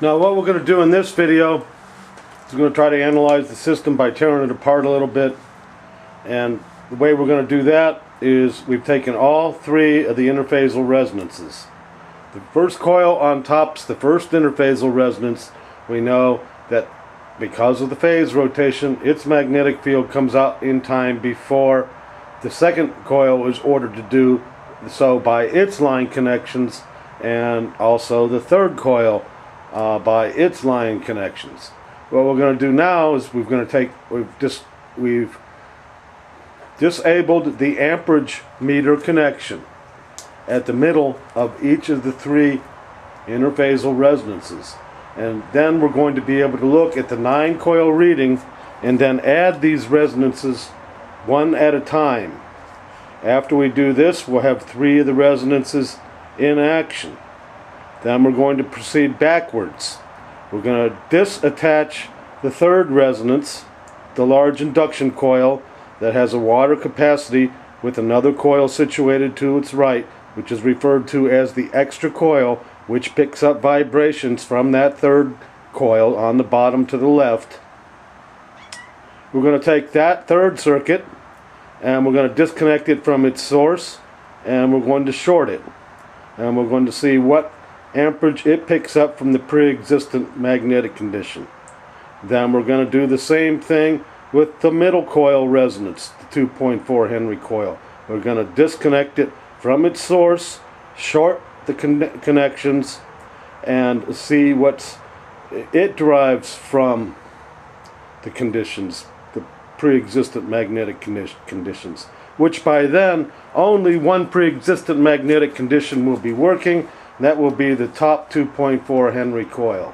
Now what we're going to do in this video is we're going to try to analyze the system by tearing it apart a little bit. And the way we're going to do that is we've taken all three of the interphasal resonances. The first coil on top's the first interphasal resonance. We know that because of the phase rotation, its magnetic field comes out in time before the second coil is ordered to do so by its line connections, and also the third coil by its line connections. What we're going to do now is we've disabled the amperage meter connection at the middle of each of the three interphasal resonances. And then we're going to be able to look at the 9 coil reading and then add these resonances one at a time. After we do this, we'll have 3 of the resonances in action. Then we're going to proceed backwards. We're going to disattach the third resonance, the large induction coil that has a water capacity with another coil situated to its right, which is referred to as the extra coil, which picks up vibrations from that third coil on the bottom to the left. We're going to take that third circuit and we're going to disconnect it from its source, and we're going to short it, and we're going to see what amperage it picks up from the pre-existent magnetic condition. Then we're going to do the same thing with the middle coil resonance, the 2.4 Henry coil. We're going to disconnect it from its source, short the connections, and see what it derives from the conditions, the pre-existent magnetic conditions, which by then only one pre-existent magnetic condition will be working, and that will be the top 2.4 Henry coil.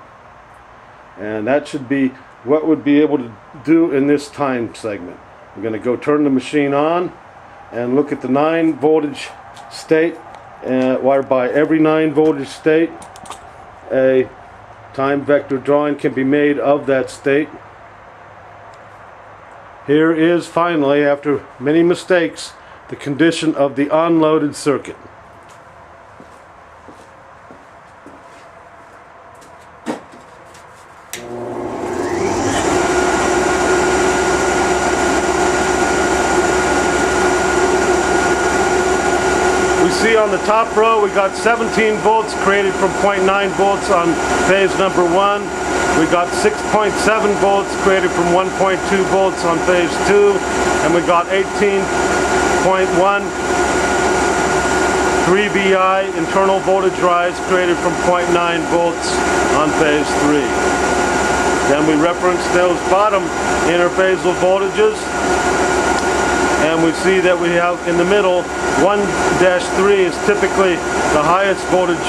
And that should be what we'd be able to do in this time segment. We're going to go turn the machine on and look at the 9 voltage state, whereby every 9 voltage state a time vector drawing can be made of that state. Here is finally, after many mistakes, the condition of the unloaded circuit. See on the top row we got 17 volts created from 0.9 volts on phase number 1. We got 6.7 volts created from 1.2 volts on phase 2, and we got 18.1 3 VI internal voltage rise created from 0.9 volts on phase 3. Then we reference those bottom interphasal voltages, and we see that we have in the middle 1-3 is typically the highest voltage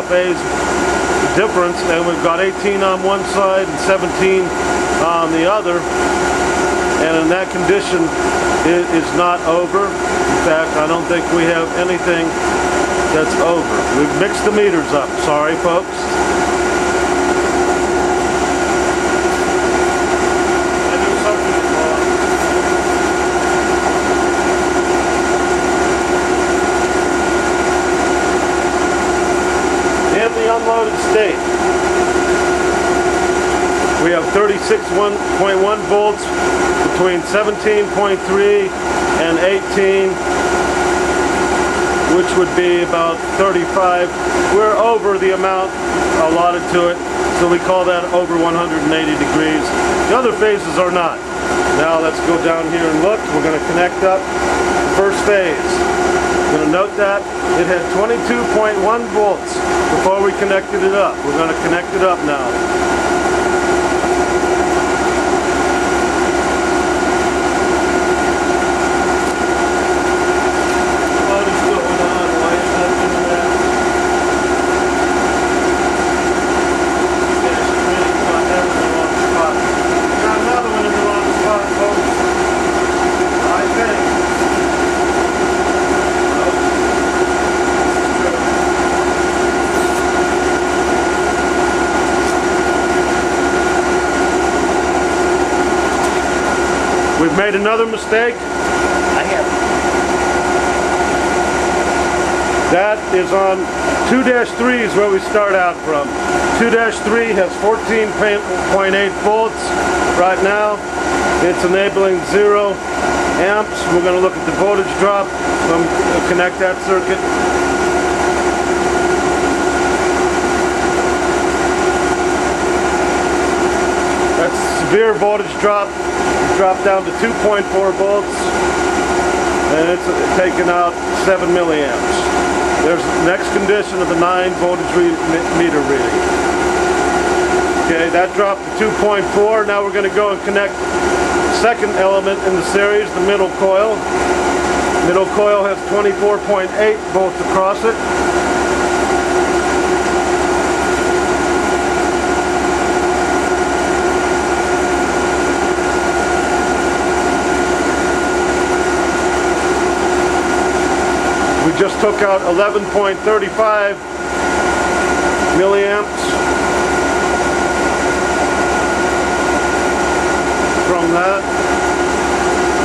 phase difference, and we've got 18 on one side and 17 on the other, and in that condition it is not over. In fact, I don't think we have anything that's over. We've mixed the meters up. Sorry folks. Unloaded state, we have 36.1 volts between 17.3 and 18, which would be about 35. We're over the amount allotted to it, so we call that over 180 degrees. The other phases are not. Now let's go down here and look. We're going to connect up the first phase. We're going to note that it had 22.1 volts before we connected it up. We're going to connect it up now. We've made another mistake. I have. That is on 2-3 is where we start out from. 2-3 has 14.8 volts right now. It's enabling 0 amps. We're going to look at the voltage drop. So connect that circuit. That's severe voltage drop. Dropped down to 2.4 volts, and it's taken out 7 milliamps. There's the next condition of the 9 voltage meter reading. Okay, that dropped to 2.4. Now we're going to go and connect the second element in the series, the middle coil. Middle coil has 24.8 volts across it. We just took out 11.35 milliamps from that.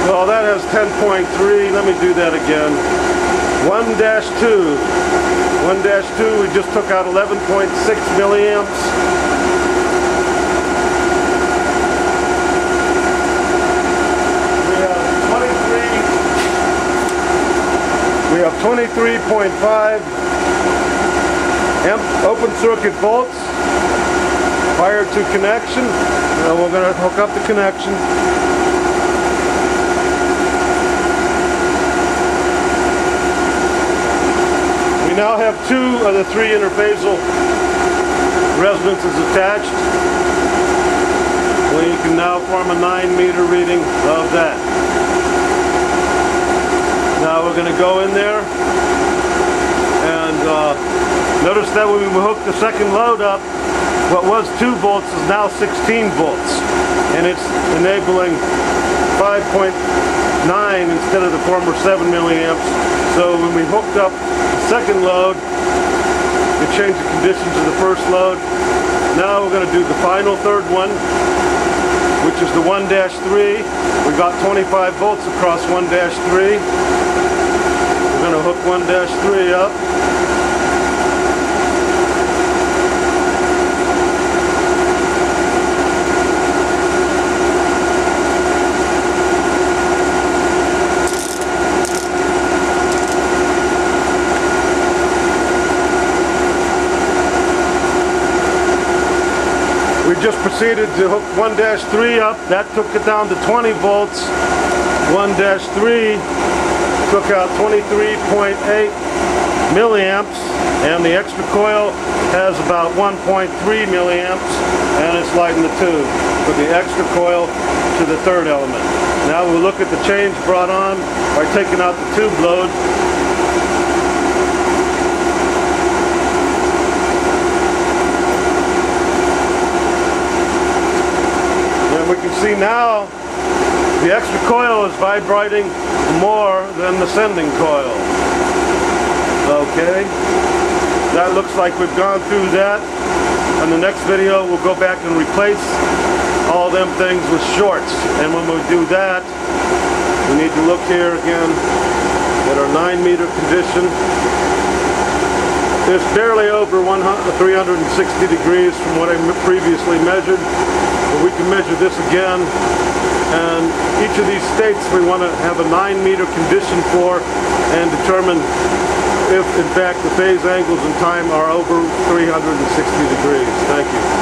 Well, that has 10.3. Let me do that again. 1-2. 1-2, we just took out 11.6 milliamps. We have 23.5 amp open circuit volts prior to connection. Now we're going to hook up the connection. We now have 2 of the 3 interphasal resonances attached. Well, you can now form a 9-meter reading of that. Now we're going to go in there and notice that when we hook the second load up, what was 2 volts is now 16 volts, and it's enabling 5.9 instead of the former 7 milliamps. So when we hooked up the second load, it changed the conditions of the first load. Now we're going to do the final third one, which is the 1-3. We got 25 volts across 1-3. We're going to hook 1-3 up. We just proceeded to hook 1-3 up. That took it down to 20 volts. 1-3 took out 23.8 milliamps, and the extra coil has about 1.3 milliamps, and it's lighting the tube with the extra coil to the third element. Now we'll look at the change brought on by taking out the tube load. We can see now the extra coil is vibrating more than the sending coil. Okay, that looks like we've gone through that. In the next video we'll go back and replace all them things with shorts, and when we do that we need to look here again at our 9-meter condition. It's barely over 360 degrees from what I previously measured. But we can measure this again, and each of these states we want to have a 9-meter condition for and determine if in fact the phase angles in time are over 360 degrees. Thank you.